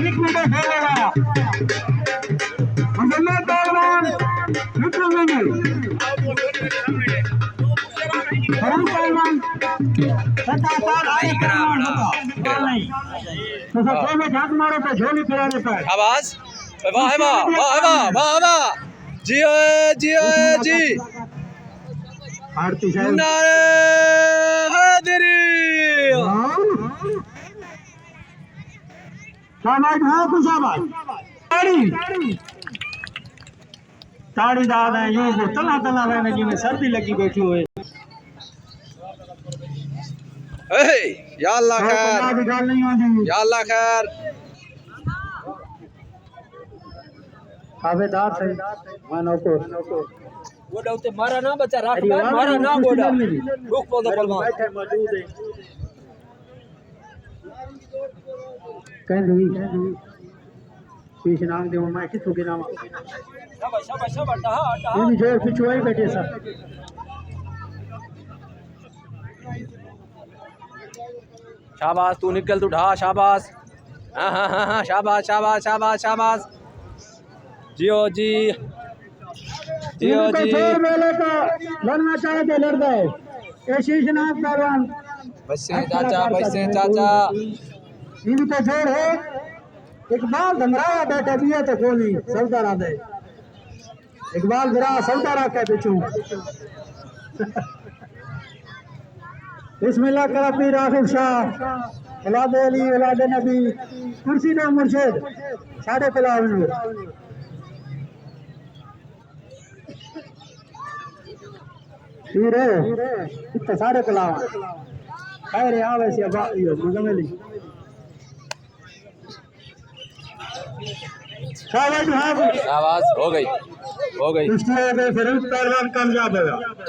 एक मिनट खेलेगा मुसलमान पहलवान निकल लेंगे हरम पहलवान 7 साल आए पहलवान होता नहीं तो सब में झांक मारो तो झोली फिरा देता है आवाज वाह वाह वाह वाह वाह वाह जी जी आरती साहब नारे हैदरी शाबाश हाँ कुछ शाबाश ताड़ी ताड़ी दाद है यूं को तला तला रहने जी में सर्दी लगी बैठी हुए या अल्लाह खैर नहीं आती या अल्लाह खैर आवेदार से मानो को गोड़ा उते मारा ना बच्चा राख मारा ना गोड़ा रुक पौधा पलवान बैठे मौजूद है कह दूई पीछ नाम दे मैं किथों के नाम शाबाश शाबाश शाबाश टहा टहा ये भी जोर पिछू आई बैठे सब शाबाश तू निकल तू ढा शाबाश हाँ हाँ हाँ हाँ शाबाश शाबाश शाबाश शाबाश जियो जी जियो जी छोड़ मेले को लड़ना चाहे तो लड़ गए ये शीश नाम पहलवान बच्चे चाचा इनका जोर है इकबाल धमराया बैठा भी है तो गोली सौदा रा दे इकबाल जरा सौदा रखा है पिछू बिस्मिल्लाह करा पीर आसिफ शाह औलाद अली औलाद नबी कुर्सी ना मुर्शिद साढ़े पिलाव पीर इतना साढ़े पिलाव खैर आवे से मुजम्मिली शाबाश शाबाश हो गई इसमें फिर पहलवान कामयाब होगा